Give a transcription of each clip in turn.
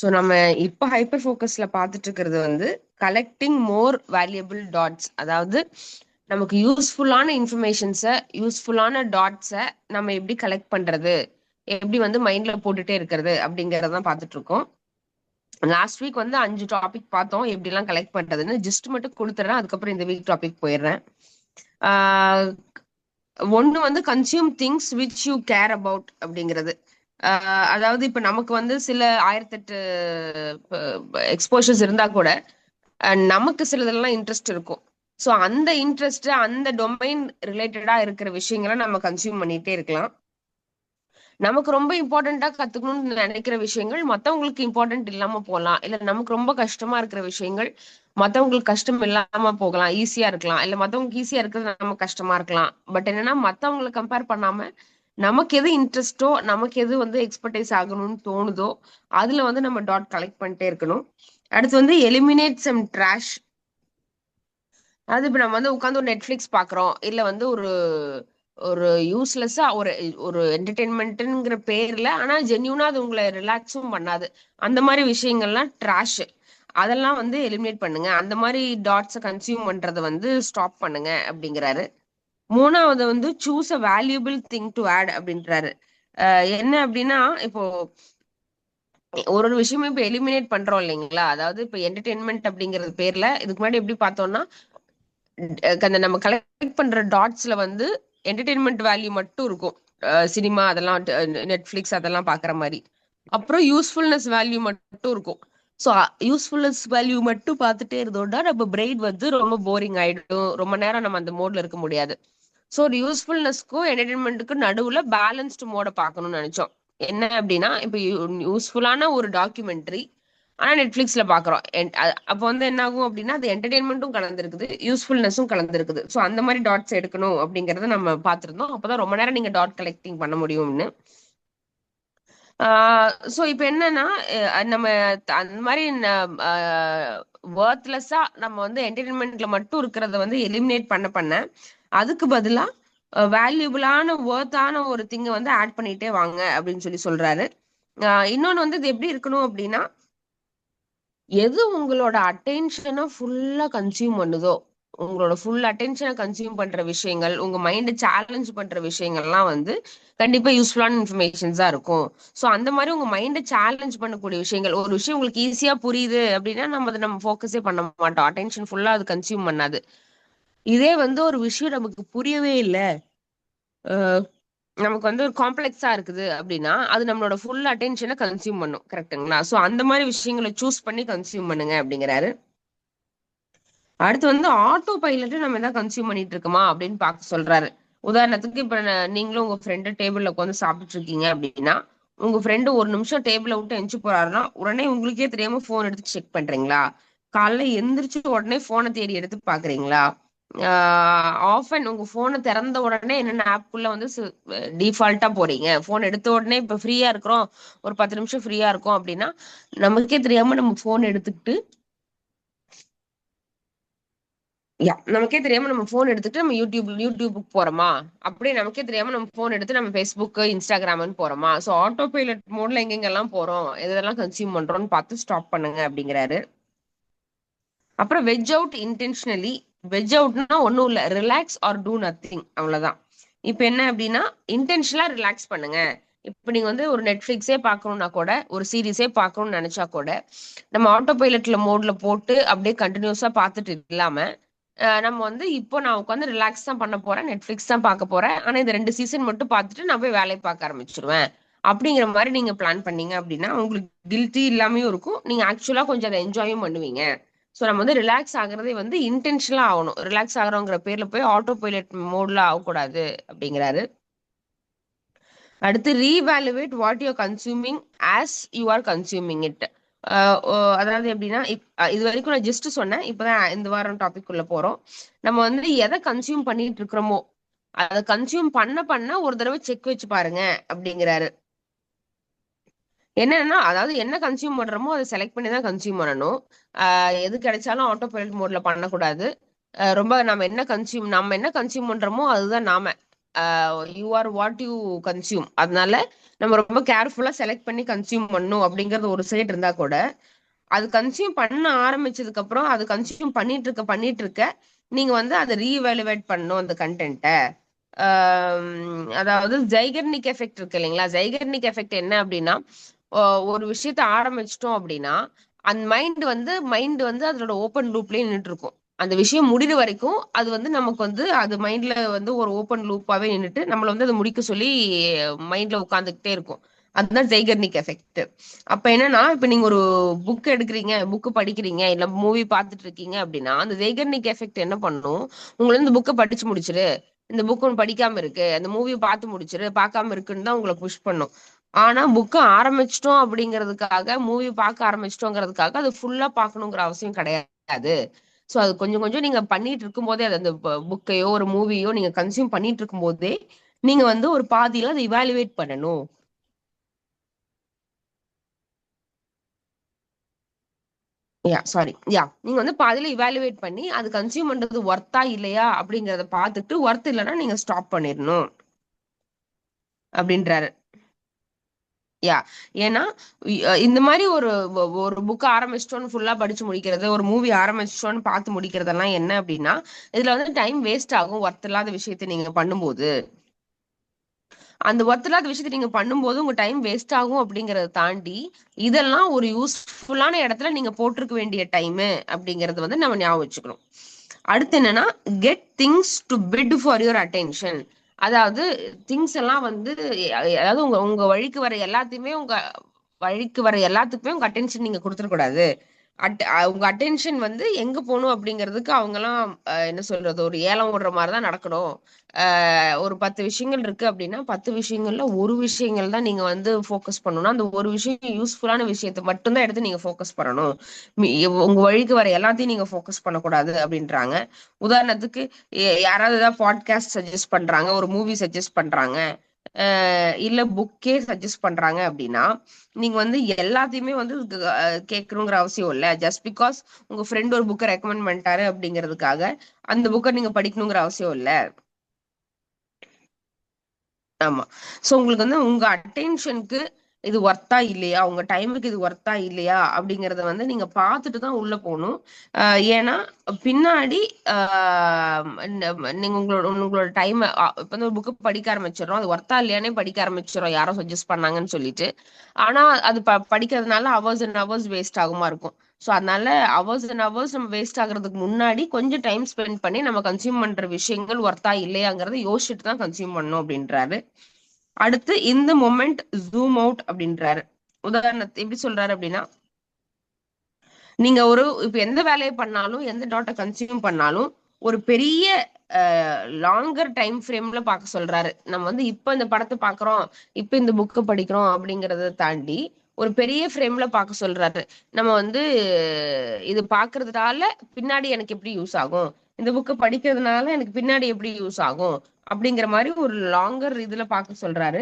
So நம்ம இப்போ hyper ஃபோக்கஸ்ல பார்த்துட்டு இருக்கிறது வந்து கலெக்டிங் மோர் வேல்யூபிள் டாட்ஸ். அதாவது நமக்கு யூஸ்ஃபுல்லான இன்ஃபர்மேஷன்ஸை, யூஸ்ஃபுல்லான டாட்ஸை நம்ம எப்படி கலெக்ட் பண்றது, எப்படி வந்து மைண்ட்ல போட்டுட்டே இருக்கிறது அப்படிங்கறதான் பார்த்துட்டு இருக்கோம். லாஸ்ட் வீக் வந்து 5 டாபிக் பார்த்தோம், எப்படிலாம் கலெக்ட் பண்றதுன்னு. ஜஸ்ட் மட்டும் கொடுத்துறேன், அதுக்கப்புறம் இந்த வீக் டாபிக் போயிடுறேன். ஒன்னு வந்து consume things which you care about அப்படிங்கிறது. அதாவது இப்ப நமக்கு வந்து சில 1008 எக்ஸ்போஷர்ஸ் இருந்தா கூட நமக்கு சிலதெல்லாம் இன்ட்ரெஸ்ட் இருக்கும். ஸோ அந்த இன்ட்ரெஸ்ட், அந்த டொமைன் ரிலேட்டடா இருக்கிற விஷயங்களை நம்ம கன்சியூம் பண்ணிட்டே இருக்கலாம். நமக்கு ரொம்ப இம்பார்ட்டண்டா கத்துக்கணும்னு நினைக்கிற விஷயங்கள் மத்தவங்களுக்கு இம்பார்ட்டன்ட் இல்லாம போகலாம். இல்ல நமக்கு ரொம்ப கஷ்டமா இருக்கிற விஷயங்கள் மத்தவங்களுக்கு கஷ்டம் இல்லாம போகலாம், ஈஸியா இருக்கலாம். இல்ல மத்தவங்களுக்கு ஈஸியா இருக்கிறது நமக்கு கஷ்டமா இருக்கலாம். பட் என்னன்னா, மத்தவங்களை கம்பேர் பண்ணாம நமக்கு எது இன்ட்ரெஸ்டோ, நமக்கு எது வந்து எக்ஸ்பர்டைஸ் ஆகணும்னு தோணுதோ அதுல வந்து நம்ம டாட் கலெக்ட் பண்ணிட்டே இருக்கணும். அடுத்து வந்து எலிமினேட் சம் ட்ராஷ். அதாவது இப்ப நம்ம வந்து உட்காந்து ஒரு நெட்ஃபிளிக்ஸ் பாக்குறோம், இல்ல வந்து ஒரு ஒரு யூஸ்லெஸ்ஸா ஒரு ஒரு என்டர்டெயின்மெண்ட்ங்கிற பேர்ல, ஆனா ஜென்யூனா அது உங்களை ரிலாக்ஸும் பண்ணாது. அந்த மாதிரி விஷயங்கள்லாம் ட்ராஷ். அதெல்லாம் வந்து எலிமினேட் பண்ணுங்க. அந்த மாதிரி டாட்ஸை கன்சியூம் பண்றதை வந்து ஸ்டாப் பண்ணுங்க அப்படிங்கிறாரு. மூணாவது வந்து choose a valuable thing to add அப்படின்றாரு. என்ன அப்படின்னா, இப்போ ஒரு ஒரு விஷயமும் இப்ப எலிமினேட் பண்றோம் இல்லைங்களா? அதாவது இப்ப என்டர்டெயின்மெண்ட் அப்படிங்கறது பேர்ல இதுக்கு முன்னாடி எப்படி பார்த்தோம்னா, அந்த நம்ம கலெக்ட் பண்ற டாட்ஸ்ல வந்து என்டர்டெயின்மெண்ட் வேல்யூ மட்டும் இருக்கும். சினிமா அதெல்லாம், நெட்ஃபிளிக்ஸ் அதெல்லாம் பாக்குற மாதிரி. அப்புறம் யூஸ்ஃபுல்னஸ் வேல்யூ மட்டும் இருக்கும். ஸோ யூஸ்ஃபுல்னஸ் வேல்யூ மட்டும் பார்த்துட்டே இருந்தோம்னா நம்ம பிரெயின் வந்து ரொம்ப போரிங் ஆயிடும், ரொம்ப நேரம் நம்ம அந்த மோட்ல இருக்க முடியாது. ஸோ ஒரு யூஸ்ஃபுல்னஸ்க்கும் என்டர்டைன்மெண்ட்டுக்கும் நடுவுல பேலன்ஸ்டு மோட பார்க்கணும்னு நினைச்சோம். என்ன அப்படின்னா, இப்போ யூஸ்ஃபுல்லான ஒரு டாக்குமெண்ட்ரி ஆனா நெட்ஃபிளிக்ஸ்ல பாக்குறோம். அப்போ வந்து என்ன ஆகும் அப்படின்னா, அது என்டர்டைன்மெண்ட்டும் கலந்துருக்குது, யூஸ்ஃபுல்னஸும் கலந்துருக்குது. ஸோ அந்த மாதிரி டாட்ஸ் எடுக்கணும் அப்படிங்கறத நம்ம பார்த்திருந்தோம். அப்பதான் ரொம்ப நேரம் நீங்க டாட் கலெக்டிங் பண்ண முடியும்னு. ஸோ இப்போ என்னன்னா, நம்ம அந்த மாதிரி ஒர்த்லெஸ்ஸா நம்ம வந்து என்டர்டைன்மெண்ட்ல மட்டும் இருக்கிறத வந்து எலிமினேட் பண்ண பண்ண அதுக்கு பதிலா வேல்யூபிளான ஒர்த்தான ஒரு திங்கை வந்து ஆட் பண்ணிட்டே வாங்க அப்படின்னு சொல்லி சொல்றாரு. இன்னொன்னு வந்து இது எப்படி இருக்கணும் அப்படின்னா, எது உங்களோட அட்டென்ஷனை ஃபுல்லா கன்சியூம் பண்ணுதோ, உங்களோட ஃபுல் அட்டென்ஷனை கன்சியூம் பண்ற விஷயங்கள், உங்க மைண்டை சேலஞ்ச் பண்ற விஷயங்கள்லாம் வந்து கண்டிப்பா யூஸ்ஃபுல்லான இன்ஃபர்மேஷன்ஸ் தான் இருக்கும். ஸோ அந்த மாதிரி உங்க மைண்டை சேலஞ்ச் பண்ணக்கூடிய விஷயங்கள், ஒரு விஷயம் உங்களுக்கு ஈஸியா புரியுது அப்படின்னா நம்ம அதை நம்ம ஃபோக்கஸே பண்ண மாட்டோம், அட்டென்ஷன் ஃபுல்லா அது கன்சியூம் பண்ணாது. இதே வந்து ஒரு விஷயம் நமக்கு புரியவே இல்லை, நமக்கு வந்து ஒரு காம்ப்ளெக்ஸா இருக்குது அப்படின்னா அது நம்மளோட ஃபுல் அட்டென்ஷனை கன்சியூம் பண்ணும். கரெக்ட்டுங்களா? ஸோ அந்த மாதிரி விஷயங்களை சூஸ் பண்ணி கன்சியூம் பண்ணுங்க அப்படிங்கிறாரு. அடுத்து வந்து ஆட்டோ பைலட் நம்ம எதாவது கன்சியூம் பண்ணிட்டு இருக்கோமா அப்படின்னு பார்க்க சொல்றாரு. உதாரணத்துக்கு இப்ப நீங்களும் உங்க ஃப்ரெண்டு டேபிள்ல உட்காந்து சாப்பிட்டு இருக்கீங்க அப்படின்னா, உங்க ஃப்ரெண்டு ஒரு நிமிஷம் டேபிளை விட்டு எந்திச்சு போறாருன்னா உடனே உங்களுக்கே தெரியாம போன் எடுத்து செக் பண்றீங்களா? காலைல எந்திரிச்சு உடனே போனை தேடி எடுத்து பாக்குறீங்களா? ஆஃபன் உங்க போனை திறந்த உடனே என்னென்ன ஆப்குள்ள வந்து டிஃபால்ட்டா போறீங்க? போன் எடுத்த உடனே இப்ப ஃப்ரீயா இருக்கிறோம், ஒரு 10 நிமிஷம் ஃப்ரீயா இருக்கோம் அப்படின்னா நமக்கே தெரியாம நம்ம போன் எடுத்துக்கிட்டு, நமக்கே தெரியாம நம்ம போன் எடுத்துட்டு நம்ம யூடியூபுக்கு போறோமா? அப்படியே நமக்கே தெரியாம நம்ம போன் எடுத்து நம்ம ஃபேஸ்புக், இன்ஸ்டாகிராம்னு போறோமா? ஸோ ஆட்டோ பைலட் மோட்ல எங்கெங்கெல்லாம் போறோம், எதெல்லாம் கன்சியூம் பண்றோம்னு பார்த்து ஸ்டாப் பண்ணுங்க அப்படிங்கிறாரு. அப்புறம் வெஜ் அவுட் இன்டென்ஷனலி. வெஜ் அவுட்னா ஒன்றும் இல்லை, ரிலாக்ஸ் ஆர் டூ நத்திங், அவ்வளவுதான். இப்போ என்ன அப்படின்னா, இன்டென்ஷனலா ரிலாக்ஸ் பண்ணுங்க. இப்போ நீங்க வந்து ஒரு நெட்ஃபிளிக்ஸே பார்க்கணும்னா கூட, ஒரு சீரீஸே பார்க்கணும்னு நினைச்சா கூட, நம்ம ஆட்டோ பைலட்ல மோட்ல போட்டு அப்படியே கண்டினியூஸா பார்த்துட்டு இல்லாம, நம்ம வந்து இப்போ நான் உட்காந்து ரிலாக்ஸ் தான் பண்ண போறேன், நெட்ஃபிளிக்ஸ் தான் பார்க்க போறேன், ஆனா இந்த 2 சீசன் மட்டும் பார்த்துட்டு நான் போய் வேலையை பார்க்க ஆரம்பிச்சிருவேன் அப்படிங்கிற மாதிரி நீங்க பிளான் பண்ணீங்க அப்படின்னா உங்களுக்கு கில்ட்டி இல்லாமையும் இருக்கும், நீங்க ஆக்சுவலா கொஞ்சம் அதை என்ஜாயும் பண்ணுவீங்க. ஸோ நம்ம வந்து ரிலாக்ஸ் ஆகுறதே வந்து இன்டென்ஷனலா ஆகணும். ரிலாக்ஸ் ஆகுறோங்கிற பேர்ல போய் ஆட்டோ பைலட் மோட்ல ஆகக்கூடாது அப்படிங்கிறாரு. அடுத்து reevaluate what you consuming as you are consuming it. அதாவது எப்படின்னா, இது வரைக்கும் நான் ஜஸ்ட் சொன்னேன், இப்பதான் இந்த வாரம் டாபிக் உள்ள போறோம். நம்ம வந்து எதை கன்சியூம் பண்ணிட்டு இருக்கிறோமோ அதை கன்சியூம் பண்ண பண்ண ஒரு தடவை செக் வச்சு பாருங்க அப்படிங்கிறாரு. என்னன்னா, அதாவது என்ன கன்சியூம் பண்றோமோ அதை செலக்ட் பண்ணி தான் கன்சியூம் பண்ணணும். எது கிடைச்சாலும் ஆட்டோ பைலட் மோட்ல பண்ணக்கூடாது. ரொம்ப நம்ம என்ன கன்சியூம் பண்றோமோ அதுதான் நாம. You are what you consume. அதனால நம்ம ரொம்ப கேர்ஃபுல்லா செலக்ட் பண்ணி கன்சியூம் பண்ணும் அப்படிங்கறது ஒரு சைடு இருந்தா கூட, அது கன்சியூம் பண்ண ஆரம்பிச்சதுக்கு அப்புறம் அது கன்சியூம் பண்ணிட்டு இருக்க நீங்க வந்து அதை ரீவேலுவேட் பண்ணணும் அந்த கண்டென்ட்டை. அதாவது ஜைகர்னிக் எஃபெக்ட் இருக்கு இல்லைங்களா? ஜைகர்னிக் எஃபெக்ட் என்ன அப்படின்னா, ஒரு விஷயத்த ஆரம்பிச்சிட்டோம் அப்படின்னா அந்த மைண்ட் வந்து அதோட ஓப்பன் லூப்லயே நின்றுட்டு இருக்கும். அந்த விஷயம் முடிகிற வரைக்கும் அது வந்து நமக்கு வந்து அது மைண்ட்ல வந்து ஒரு ஓப்பன் லூப்பாவே நின்றுட்டு நம்மள வந்து அதை முடிக்க சொல்லி மைண்ட்ல உட்காந்துக்கிட்டே இருக்கும். அதுதான் ஜைகர்னிக் எஃபெக்ட். அப்ப என்னன்னா, இப்ப நீங்க ஒரு புக் எடுக்கிறீங்க, புக் படிக்கிறீங்க, இல்ல மூவி பார்த்துட்டு இருக்கீங்க அப்படின்னா அந்த ஜைகர்னிக் எஃபெக்ட் என்ன பண்ணும்? உங்களை இந்த புக்கை படிச்சு முடிச்சிரு, இந்த புக் ஒன்று படிக்காம இருக்கு, அந்த மூவியை பார்த்து முடிச்சிரு, பார்க்காம இருக்குன்னு தான் உங்களை புஷ் பண்ணும். ஆனா புக்க ஆரம்பிச்சிட்டோம் அப்படிங்கிறதுக்காக, மூவி பார்க்க ஆரம்பிச்சிட்டோங்கிறதுக்காக அது ஃபுல்லா பார்க்கணுங்கிற அவசியம் கிடையாது. சோ அது கொஞ்சம் கொஞ்சம் நீங்க பண்ணிட்டு இருக்கும்போதே, அது அந்த புக்கையோ ஒரு மூவியோ நீங்க கன்சியூம் பண்ணிட்டு இருக்கும்போதே நீங்க வந்து ஒரு பாதியில அதை இவாலுவேட் பண்ணணும். நீங்க வந்து பாதியில இவாலுவேட் பண்ணி அது கன்சியூம் பண்றது ஒர்த்தா இல்லையா அப்படிங்கறத பார்த்துட்டு, ஒர்த் இல்லைன்னா நீங்க ஸ்டாப் பண்ணிடணும் அப்படின்றாரு. யா ஏன்னா இந்த மாதிரி ஒரு புக் ஆரம்பிச்சிட்டோன்னு ஃபுல்லா படிச்சு முடிக்கிறது, ஒரு மூவி ஆரம்பிச்சிட்டோன்னு பார்த்து முடிக்கிறதெல்லாம் என்ன அப்படின்னா, இதுல வந்து டைம் வேஸ்ட் ஆகும் ஒர்த் இல்லாத விஷயத்தை நீங்க பண்ணும்போது. அந்த ஒர்த் இல்லாத விஷயத்தை நீங்க பண்ணும்போது உங்க டைம் வேஸ்ட் ஆகும் அப்படிங்கறத தாண்டி, இதெல்லாம் ஒரு யூஸ்ஃபுல்லான இடத்துல நீங்க போட்டிருக்க வேண்டிய டைம் அப்படிங்கறது வந்து நம்ம ஞாபகம் வச்சுக்கணும். அடுத்து என்னன்னா, get things to bit for your attention. அதாவது திங்ஸ் எல்லாம் வந்து அதாவது உங்க உங்க வழிக்கு வர எல்லாத்துக்குமே உங்க அட்டென்ஷன் நீங்க கொடுத்துடக்கூடாது. உங்க அட்டென்ஷன் வந்து எங்க போகணும் அப்படிங்கிறதுக்கு அவங்கலாம் என்ன சொல்றது, ஒரு ஏலம் ஓடுற மாதிரிதான் நடக்கணும். ஒரு 10 விஷயங்கள் இருக்கு அப்படின்னா 10 விஷயங்கள்ல ஒரு விஷயங்கள் தான் நீங்க வந்து ஃபோக்கஸ் பண்ணணும். அந்த ஒரு விஷயம் யூஸ்ஃபுல்லான விஷயத்தை மட்டும்தான் எடுத்து நீங்க ஃபோக்கஸ் பண்ணணும். உங்க வழிக்கு வர எல்லாத்தையும் நீங்க ஃபோக்கஸ் பண்ணக்கூடாது அப்படின்றாங்க. உதாரணத்துக்கு யாராவது ஏதாவது பாட்காஸ்ட் சஜஸ்ட் பண்றாங்க, ஒரு மூவி சஜஸ்ட் பண்றாங்க, இல்ல புக்கே சஜஸ்ட் பண்றாங்க அப்படின்னா நீங்க வந்து எல்லாத்தையுமே வந்து கேட்கணுங்கிற அவசியம் இல்ல. ஜஸ்ட் பிகாஸ் உங்க ஃப்ரெண்ட் ஒரு புக்கை ரெக்கமெண்ட் பண்ணிட்டாரு அப்படிங்கிறதுக்காக அந்த புக்கை நீங்க படிக்கணுங்கிற அவசியம் இல்ல. ஆமா. சோ உங்களுக்கு வந்து உங்க அட்டென்ஷனுக்கு இது ஒர்த்தா இல்லையா, உங்க டைமுக்கு இது ஒர்த்தா இல்லையா அப்படிங்கறத வந்து நீங்க பார்த்துட்டு தான் உள்ள போகணும். ஏன்னா பின்னாடி நீங்க உங்களோட உங்களோட டைம் இப்ப வந்து ஒரு புக்கு படிக்க ஆரம்பிச்சிடறோம், அது ஒர்த்தா இல்லையானே படிக்க ஆரம்பிச்சிடறோம் யாரோ சஜஸ்ட் பண்ணாங்கன்னு சொல்லிட்டு. ஆனா அது படிக்கிறதுனால ஹவர்ஸ் அண்ட் ஹவர்ஸ் வேஸ்ட் ஆகுமா இருக்கும். ஸோ அதனால ஹவர்ஸ் அண்ட் ஹவர்ஸ் நம்ம வேஸ்ட் ஆகுறதுக்கு முன்னாடி கொஞ்சம் டைம் ஸ்பெண்ட் பண்ணி நம்ம கன்சியூம் பண்ற விஷயங்கள் ஒர்த்தா இல்லையாங்கிறத யோசிச்சுட்டு தான் கன்சியூம் பண்ணணும் அப்படின்றாரு. அடுத்து இந்த மொமெண்ட் ஜூம் அவுட் அப்படின்றாரு. உதாரணத்துக்கு எப்படி சொல்றாரு அப்படின்னா, நீங்க இப்ப எந்த வேலையை பண்ணாலும் எந்த டாட்டை கன்சியூம் பண்ணாலும் ஒரு பெரிய லாங்கர் டைம் ஃப்ரேம்ல பார்க்க சொல்றாரு. நம்ம வந்து இப்ப இந்த படத்தை பாக்குறோம், இப்ப இந்த புக்கை படிக்கிறோம் அப்படிங்கறத தாண்டி ஒரு பெரிய ஃப்ரேம்ல பார்க்க சொல்றாரு. நம்ம வந்து இது பாக்குறதுனால பின்னாடி எனக்கு எப்படி யூஸ் ஆகும், இந்த புக்கை படிக்கிறதுனால எனக்கு பின்னாடி எப்படி யூஸ் ஆகும் அப்படிங்கிற மாதிரி ஒரு லாங்கர் இதுல பார்க்க சொல்றாரு.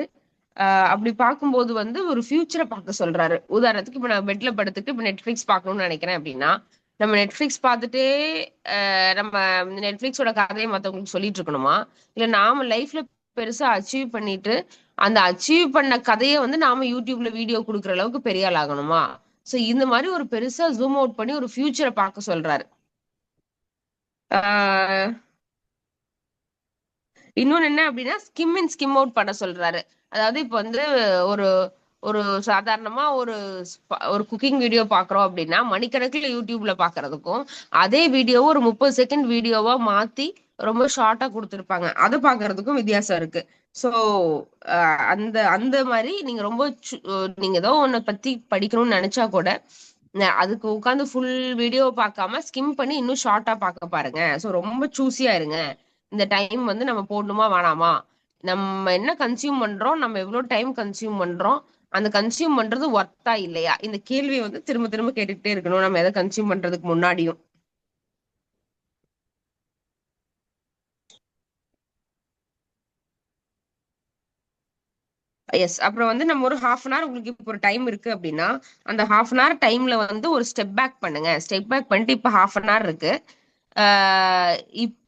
அப்படி பார்க்கும்போது வந்து ஒரு ஃபியூச்சரை பார்க்க சொல்றாரு. உதாரணத்துக்கு இப்ப நான் பெட்ல படுத்துட்டு இப்ப நெட்ஃபிளிக்ஸ் பார்க்கணும்னு நினைக்கிறேன் அப்படின்னா, நம்ம நெட்ஃபிளிக்ஸ் பார்த்துட்டே நம்ம நெட்ஃபிளிக்ஸோட கதையை மத்தவங்களுக்கு சொல்லிட்டு இருக்கணுமா, இல்ல நாம லைஃப்ல பெருசா அச்சீவ் பண்ணிட்டு அந்த அச்சீவ் பண்ண கதையை வந்து நாம யூடியூப்ல வீடியோ கொடுக்குற அளவுக்கு பெரிய ஆள் ஆகணுமா? சோ இந்த மாதிரி ஒரு பெருசா ஜூம் அவுட் பண்ணி ஒரு ஃபியூச்சரை பார்க்க சொல்றாரு. ஆஹ் இன்னொன்னு என்ன அப்படின்னா, ஸ்கிம் இன் ஸ்கிம் அவுட் பண்ண சொல்றாரு. அதாவது இப்ப வந்து ஒரு ஒரு சாதாரணமா ஒரு குக்கிங் வீடியோ பாக்குறோம் அப்படின்னா மணிக்கணக்கில் யூடியூப்ல பாக்குறதுக்கும் அதே வீடியோவை ஒரு 30 செகண்ட் வீடியோவா மாத்தி ரொம்ப ஷார்ட்டா கொடுத்துருப்பாங்க, அதை பாக்குறதுக்கும் வித்தியாசம் இருக்கு. சோ அந்த அந்த மாதிரி நீங்க நீங்க ஏதோ ஒன்ன பத்தி படிக்கணும்னு நினைச்சா கூட அதுக்கு உட்காந்து ஃபுல் வீடியோ பார்க்காம ஸ்கிம் பண்ணி இன்னும் ஷார்ட்டா பார்க்க பாருங்க. சோ ரொம்ப சூஸியா இருங்க. இந்த டைம் வந்து நம்ம போடணுமா வேணாமா, நம்ம என்ன கன்சியூம் பண்றோம், நம்ம எவ்வளவு டைம் கன்சியூம் பண்றோம், அந்த கன்சியூம் பண்றது ஒர்த்தா இல்லையா, இந்த கேள்வியை வந்து திரும்ப திரும்ப கேட்டுக்கிட்டே இருக்கணும் நம்ம எதை கன்சியூம் பண்றதுக்கு முன்னாடியும். எஸ். அப்புறம் வந்து நம்ம ஒரு ஹாஃப் உங்களுக்கு இப்போ ஒரு டைம் இருக்கு அப்படின்னா அந்த ஹாஃப் டைம்ல வந்து ஒரு ஸ்டெப் பேக் பண்ணுங்க. ஸ்டெப் பேக் பண்ணிட்டு இப்ப ஹாஃப் இருக்கு.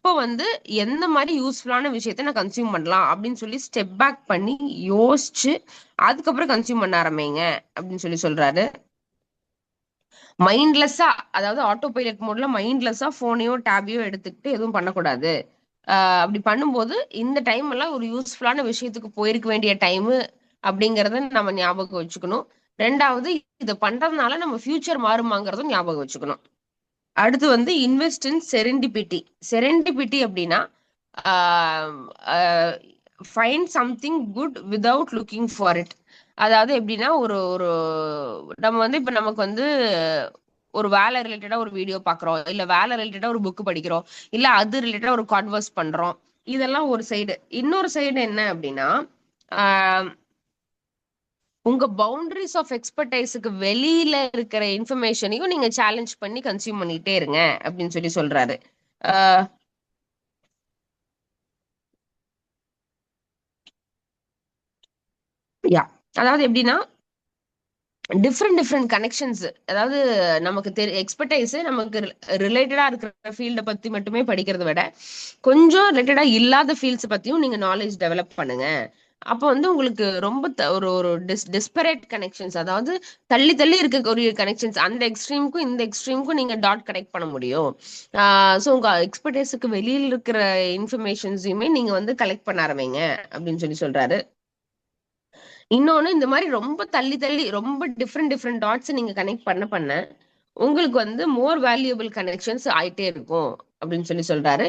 இப்போ வந்து எந்த மாதிரி யூஸ்ஃபுல்லான விஷயத்த நான் கன்சியூம் பண்ணலாம் அப்படின்னு சொல்லி ஸ்டெப் பேக் பண்ணி யோசிச்சு அதுக்கப்புறம் கன்சியூம் பண்ண ஆரம்பிங்க அப்படின்னு சொல்லி சொல்றாரு. மைண்ட்லெஸ்ஸா, அதாவது ஆட்டோ பைலட் மோட்ல மைண்ட்லெஸ்ஸா போனையோ டேபையோ எடுத்துக்கிட்டு எதுவும் பண்ணக்கூடாது. அப்படி பண்ணும்போது இந்த டைம் எல்லாம் ஒரு யூஸ்ஃபுல்லான விஷயத்துக்கு போயிருக்க வேண்டிய டைம் அப்படிங்கறத நம்ம ஞாபகம் வச்சுக்கணும். ரெண்டாவது, இதை பண்றதுனால நம்ம ஃபியூச்சர் மாறுமாங்கிறதும் ஞாபகம் வச்சுக்கணும். அடுத்து வந்து இன்வெஸ்ட் இன் செரெண்டிபிட்டி. செரெண்டிபிட்டி அப்படின்னா find something good without looking for it. அதாவது எப்படின்னா ஒரு ஒரு நம்ம வந்து இப்ப நமக்கு வந்து ஒரு வேலை ரிலேட்டடா ஒரு வீடியோ பாக்குறோம், இல்ல வேலை ரிலேட்டடா ஒரு புக் படிக்கிறோம், இல்ல அது ரிலேட்டடா ஒரு கான்வர்ஸ் பண்றோம். இதெல்லாம் ஒரு சைடு. இன்னொரு சைடு என்ன அப்படின்னா, ஆஹ் உங்க பவுண்டரிஸ் ஆஃப் எக்ஸ்பர்டைஸுக்கு வெளியில இருக்கிற இன்ஃபர்மேஷனையும் நீங்க சேலஞ்ச் பண்ணி கன்சியூம் பண்ணிட்டே இருங்க அப்படின்னு சொல்லி சொல்றாரு. ஆஹ் யா அதாவது எப்படின்னா, டிஃப்ரெண்ட் டிஃப்ரெண்ட் கனெக்ஷன்ஸ், அதாவது நமக்கு எக்ஸ்பர்டைஸ் நமக்கு ரிலேட்டடா இருக்கிற ஃபீல்டை பத்தி மட்டுமே படிக்கிறத விட கொஞ்சம் ரிலேட்டடா இல்லாத ஃபீல்ட்ஸ் பத்தியும் நீங்க நாலேஜ் டெவலப் பண்ணுங்க. அப்போ வந்து உங்களுக்கு ரொம்ப ஒரு ஒரு டிஸ்பரேட் கனெக்ஷன்ஸ், அதாவது தள்ளி தள்ளி இருக்க ஒரு கனெக்ஷன்ஸ், அந்த எக்ஸ்ட்ரீமுக்கும் இந்த எக்ஸ்ட்ரீமுக்கும் நீங்க டாட் கனெக்ட் பண்ண முடியும். ஸோ உங்க எக்ஸ்பர்டைஸுக்கு வெளியில் இருக்கிற இன்ஃபர்மேஷன்ஸையுமே நீங்க வந்து கலெக்ட் பண்ண ஆரம்பிங்க அப்படின்னு சொல்லி சொல்றாரு. இன்னொன்னு, இந்த மாதிரி ரொம்ப தள்ளி தள்ளி ரொம்ப டிஃப்ரெண்ட் டிஃப்ரெண்ட் டாட்ஸ் நீங்க கனெக்ட் பண்ண பண்ண உங்களுக்கு வந்து மோர் வேல்யூபிள் கனெக்ஷன்ஸ் ஆயிட்டே இருக்கும் அப்படின்னு சொல்லி சொல்றாரு.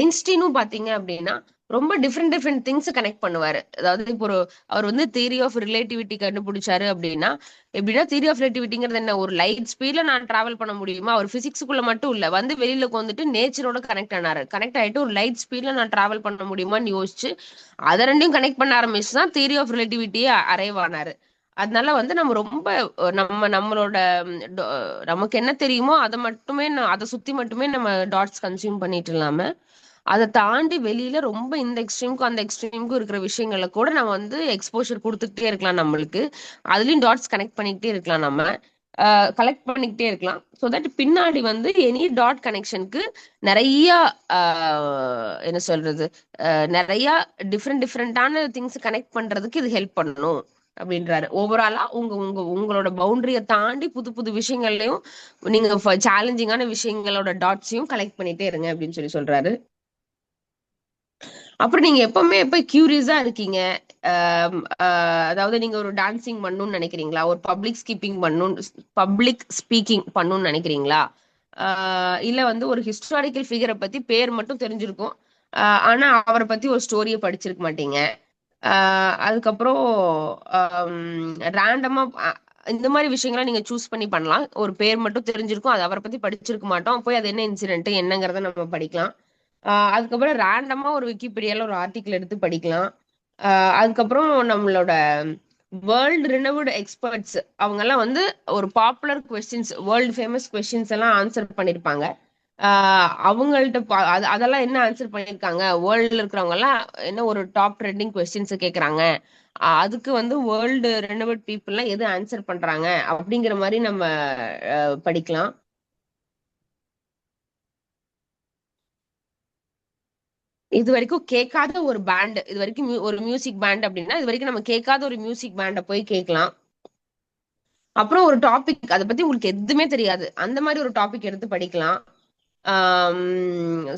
ஐன்ஸ்டீனும் பாத்தீங்க அப்படின்னா ரொம்ப டிஃப்ரெண்ட் டிஃப்ரெண்ட் திங்ஸ் கனெக்ட் பண்ணுவாரு. அதாவது இப்போ அவர் வந்து தியரி ஆஃப் ரிலேட்டிவிட்டி கண்டுபிடிச்சாரு அப்படின்னா, எப்படின்னா தியரி ஆஃப் ரிலேட்டிவிட்டிங்கிறது என்ன, ஒரு லைட் ஸ்பீட்ல நான் டிராவல் பண்ண முடியுமா, ஒரு பிசிக்ஸுக்குள்ள மட்டும் இல்ல, வந்து வெளியில வந்துட்டு நேச்சரோட கனெக்ட் ஆனாரு. கனெக்ட் ஆயிட்டு ஒரு லைட் ஸ்பீட்ல நான் டிராவல் பண்ண முடியுமான்னு யோசிச்சு அதை ரெண்டையும் கனெக்ட் பண்ண ஆரம்பிச்சு தான் தியரி ஆஃப் ரிலேட்டிவிட்டியே அரைவ் ஆனாரு. அதனால வந்து நம்ம ரொம்ப நம்மளோட நமக்கு என்ன தெரியுமோ அதை மட்டுமே அதை சுத்தி மட்டுமே நம்ம டாட்ஸ் கன்சியூம் பண்ணிட்டு இல்லாம அதை தாண்டி வெளியில ரொம்ப இந்த எக்ஸ்ட்ரீமுக்கும் அந்த எக்ஸ்ட்ரீமுக்கும் இருக்கிற விஷயங்களை கூட நம்ம வந்து எக்ஸ்போஷர் கொடுத்துட்டே இருக்கலாம். நம்மளுக்கு அதுலயும் டாட்ஸ் கனெக்ட் பண்ணிக்கிட்டே இருக்கலாம், நம்ம கலெக்ட் பண்ணிக்கிட்டே இருக்கலாம். ஸோ தட் பின்னாடி வந்து எனி டாட் கனெக்ஷனுக்கு நிறைய என்ன சொல்றது, நிறைய டிஃப்ரெண்ட் டிஃப்ரெண்டான திங்ஸ் கனெக்ட் பண்றதுக்கு இது ஹெல்ப் பண்ணணும் அப்படின்றாரு. ஓவராலா உங்களோட பவுண்டரியை தாண்டி புது புது விஷயங்கள்லயும் நீங்க சேலஞ்சிங்கான விஷயங்களோட டாட்ஸையும் கலெக்ட் பண்ணிட்டே இருங்க அப்படின்னு சொல்லி சொல்றாரு. அப்புறம் நீங்க எப்பவுமே எப்ப கியூரியஸா இருக்கீங்க, அதாவது நீங்க ஒரு டான்சிங் பண்ணணும்னு நினைக்கிறீங்களா, ஒரு பப்ளிக் ஸ்பீக்கிங் பண்ணணும்னு நினைக்கிறீங்களா, இல்ல வந்து ஒரு ஹிஸ்டாரிக்கல் ஃபிகரை பத்தி பேர் மட்டும் தெரிஞ்சிருக்கும், ஆனா அவரை பத்தி ஒரு ஸ்டோரியை படிச்சிருக்க மாட்டீங்க, அதுக்கப்புறம் ரேண்டமா இந்த மாதிரி விஷயங்களை நீங்க சூஸ் பண்ணி பண்ணலாம். ஒரு பேர் மட்டும் தெரிஞ்சிருக்கும், அது அவரை பத்தி படிச்சிருக்க மாட்டோம், போய் அது என்ன இன்சிடென்ட் என்னங்கிறத நம்ம படிக்கலாம். அதுக்கப்புறம் ரேண்டமா ஒரு விக்கிபீடியால ஒரு ஆர்டிக்கிள் எடுத்து படிக்கலாம். அதுக்கப்புறம் நம்மளோட வேர்ல்டு ரினவுட் எக்ஸ்பர்ட்ஸ் அவங்க எல்லாம் வந்து ஒரு popular questions, world famous questions எல்லாம் ஆன்சர் பண்ணிருப்பாங்க. அவங்கள்ட்ட அதெல்லாம் என்ன ஆன்சர் பண்ணிருக்காங்க, வேர்ல்டுல இருக்கிறவங்க எல்லாம் என்ன ஒரு டாப் ட்ரெண்டிங் கொஸ்டின்ஸ் கேக்குறாங்க, அதுக்கு வந்து வேர்ல்டு ரெனோவேட் பீப்புள்லாம் எது ஆன்சர் பண்றாங்க அப்படிங்கிற மாதிரி நம்ம படிக்கலாம். இது வரைக்கும் கேட்காத ஒரு பேண்ட், இது வரைக்கும் ஒரு மியூசிக் பேண்ட் அப்படின்னா இது வரைக்கும் நம்ம கேட்காத ஒரு மியூசிக் பேண்டை போய் கேட்கலாம். அப்புறம் ஒரு டாபிக் அதை பத்தி உங்களுக்கு எதுவுமே தெரியாது, அந்த மாதிரி ஒரு டாபிக் எடுத்து படிக்கலாம்.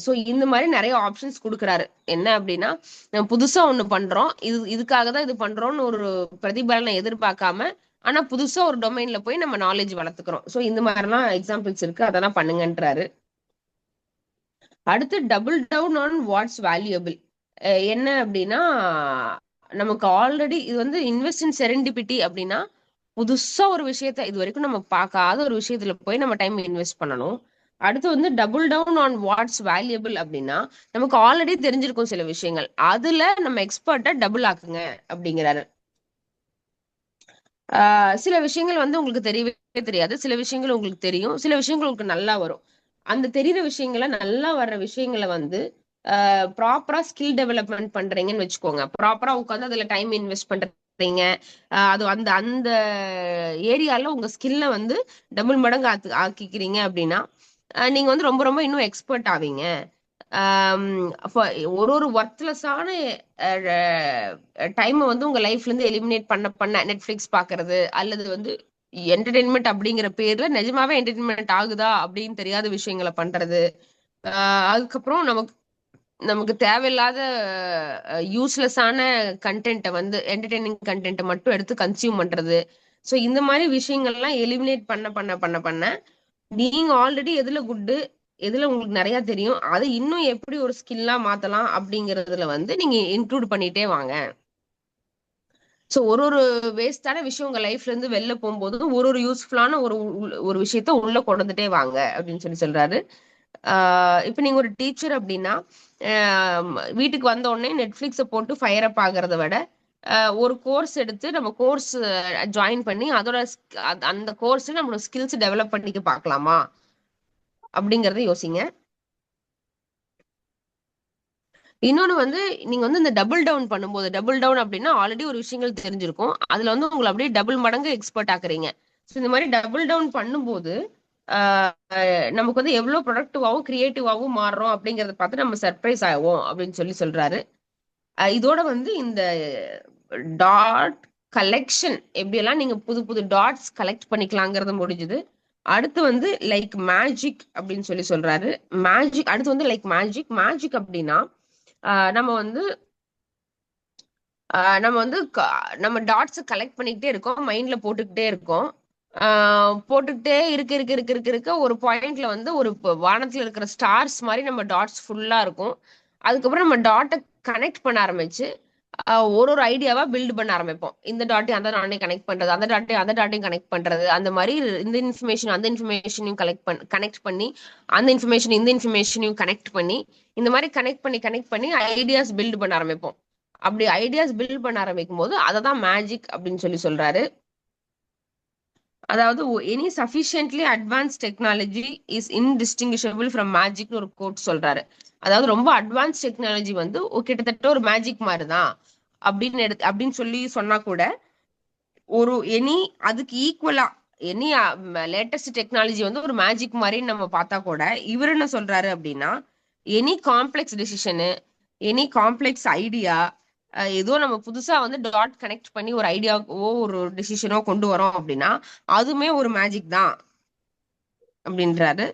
ஸோ இந்த மாதிரி நிறைய ஆப்ஷன்ஸ் கொடுக்குறாரு. என்ன அப்படின்னா, நம்ம புதுசா ஒண்ணு பண்றோம், இதுக்காக தான் இது பண்றோம்னு ஒரு பிரதிபலனை எதிர்பார்க்காம ஆனா புதுசா ஒரு டொமைன்ல போய் நம்ம நாலேஜ் வளர்த்துக்கிறோம். ஸோ இந்த மாதிரிலாம் எக்ஸாம்பிள்ஸ் இருக்கு, அதெல்லாம் பண்ணுங்கன்றாரு. அடுத்து double down on what's valuable. என்ன அப்படின்னா, நமக்கு ஆல்ரெடி இது வந்து இன்வெஸ்ட் இன் செரெண்டிபிட்டி அப்படின்னா புதுசா ஒரு விஷயத்த இது வரைக்கும் நம்ம பார்க்காத ஒரு விஷயத்துல போய் நம்ம டைம் இன்வெஸ்ட் பண்ணணும். அடுத்து வந்து double down on what's valuable அப்படின்னா நமக்கு ஆல்ரெடி தெரிஞ்சிருக்கும் சில விஷயங்கள், அதுல நம்ம எக்ஸ்பர்ட்டா டபுள் ஆக்குங்க அப்படிங்கிறாரு. சில விஷயங்கள் வந்து உங்களுக்கு தெரியவே தெரியாது, சில விஷயங்கள் உங்களுக்கு தெரியும், சில விஷயங்கள் உங்களுக்கு நல்லா வரும். அந்த தெரியுற விஷயங்களை, நல்லா வர்ற விஷயங்களை வந்து ப்ராப்பரா ஸ்கில் டெவலப்மெண்ட் பண்றீங்கன்னு வச்சுக்கோங்க, ப்ராப்பரா உட்காந்து அதுல டைம் இன்வெஸ்ட் பண்றீங்க, அது அந்த அந்த ஏரியால உங்க ஸ்கில்ல வந்து டபுள் மடங்கு ஆக்கிக்கிறீங்க அப்படின்னா நீங்க வந்து ரொம்ப ரொம்ப இன்னும் எக்ஸ்பர்ட் ஆவீங்க. ஒரு ஒரு ஒர்த்லெஸ்ஸான டைமை வந்து உங்க லைஃப்ல இருந்து எலிமினேட் பண்ண நெட்ஃபிளிக்ஸ் பாக்குறது, அல்லது வந்து என்டர்டெயின்மெண்ட் அப்படிங்கிற பேர்ல நிஜமாவே என்டர்டெயின்மெண்ட் ஆகுதா அப்படின்னு தெரியாத விஷயங்களை பண்றது. அதுக்கப்புறம் நமக்கு நமக்கு தேவையில்லாத யூஸ்லெஸ்ஸான கண்டென்ட்டை வந்து என்டர்டெய்னிங் கண்டென்ட்டை மட்டும் எடுத்து கன்சியூம் பண்றது. ஸோ இந்த மாதிரி விஷயங்கள்லாம் எலிமினேட் பண்ண நீங்க ஆல்ரெடி எதுல குட்டு, எதுல உங்களுக்கு நிறைய தெரியும், அதை இன்னும் எப்படி ஒரு ஸ்கில்லா மாத்தலாம் அப்படிங்கறதுல வந்து நீங்க இன்க்ளூட் பண்ணிட்டே வாங்க. ஸோ ஒரு ஒரு வேஸ்டான விஷயம் உங்க லைஃப்ல இருந்து வெளில போகும்போது ஒரு ஒரு யூஸ்ஃபுல்லான ஒரு விஷயத்த உள்ள கொண்டுட்டே வாங்க அப்படின்னு சொல்றாரு. இப்ப நீங்க ஒரு டீச்சர் அப்படின்னா, வீட்டுக்கு வந்த உடனே நெட்ஃபிளிக்ஸை போட்டு ஃபயர் அப் ஆகுறத விட ஒரு கோர்ஸ் எடுத்து நம்ம கோர்ஸ் ஜாயின் பண்ணி அதோட அந்த கோர்ஸ் நம்மளோட ஸ்கில்ஸ் டெவலப் பண்ணிக்க பார்க்கலாமா அப்படிங்கறத யோசிங்க. இன்னொன்னு வந்து நீங்க வந்து இந்த டபுள் டவுன் பண்ணும்போது, டபுள் டவுன் அப்படின்னா ஆல்ரெடி ஒரு விஷயங்கள் தெரிஞ்சிருக்கும், அதுல வந்து உங்களை அப்படியே டபுள் மடங்கு எக்ஸ்பர்ட் ஆக்குறீங்க. ஸோ இந்த மாதிரி டபுள் டவுன் பண்ணும்போது நமக்கு வந்து எவ்வளவு ப்ரொடக்டிவாகவும் கிரியேட்டிவாகவும் மாறுறோம் அப்படிங்கறத பார்த்து நம்ம சர்ப்ரைஸ் ஆகும் அப்படின்னு சொல்றாரு. இதோட வந்து இந்த டாட் கலெக்ஷன் எப்படியெல்லாம் நீங்க புது புது டாட்ஸ் கலெக்ட் பண்ணிக்கலாங்கிறது முடிஞ்சுது. அடுத்து வந்து லைக் மேஜிக் அப்படின்னு சொல்றாரு. மேஜிக் அடுத்து வந்து லைக் மேஜிக் அப்படின்னா நம்ம வந்து நம்ம டாட்ஸ் கலெக்ட் பண்ணிக்கிட்டே இருக்கோம், மைண்ட்ல போட்டுக்கிட்டே இருக்கோம். போட்டுக்கிட்டே இருக்க ஒரு பாயிண்ட்ல வந்து ஒரு வானத்துல இருக்கிற ஸ்டார்ஸ் மாதிரி நம்ம டாட்ஸ் ஃபுல்லா இருக்கும். அதுக்கப்புறம் நம்ம டாட்டை கனெக்ட் பண்ண ஆரம்பிச்சு ஒரு ஒரு ஐடியாவா பில்ட் பண்ண ஆரம்பிப்போம். இந்த டாட்டையும் அந்த டாட்டையும் கனெக்ட் பண்றது, அந்த டாட்டையும் கனெக்ட் பண்றது, அந்த மாதிரி இந்த இன்ஃபர்மேஷன் அந்த இன்ஃபர்மேஷனையும் கனெக்ட் பண்ணி அந்த இன்ஃபர்மேஷன் இந்த இன்ஃபர்மேஷனையும் கனெக்ட் பண்ணி இந்த மாதிரி கனெக்ட் பண்ணி ஐடியாஸ் பில்ட் பண்ண ஆரம்பிப்போம். அப்படி ஐடியாஸ் பில்ட் பண்ண ஆரம்பிக்கும் போது அதை தான் மேஜிக் அப்படின்னு சொல்றாரு. அதாவது any sufficiently advance technology is indistinguishable from மேஜிக்னு ஒரு கோட் சொல்றாரு. அதாவது ரொம்ப அட்வான்ஸ் டெக்னாலஜி வந்து கிட்டத்தட்ட ஒரு மேஜிக் மாதிரி தான் அப்படின்னு சொன்னா கூட எனி அதுக்கு ஈக்குவலா எனி லேட்டஸ்ட் டெக்னாலஜி வந்து ஒரு மேஜிக் மாதிரி நம்ம பார்த்தா கூட இவர் என்ன சொல்றாரு அப்படின்னா, any complex decision, any complex idea, ஏதோ நம்ம புதுசா வந்து டாட் கனெக்ட் பண்ணி ஒரு ஐடியாவோ ஒரு டிசிஷனோ கொண்டு வரோம் அப்படின்னா அதுவுமே ஒரு மேஜிக் தான் அப்படின்றாரு.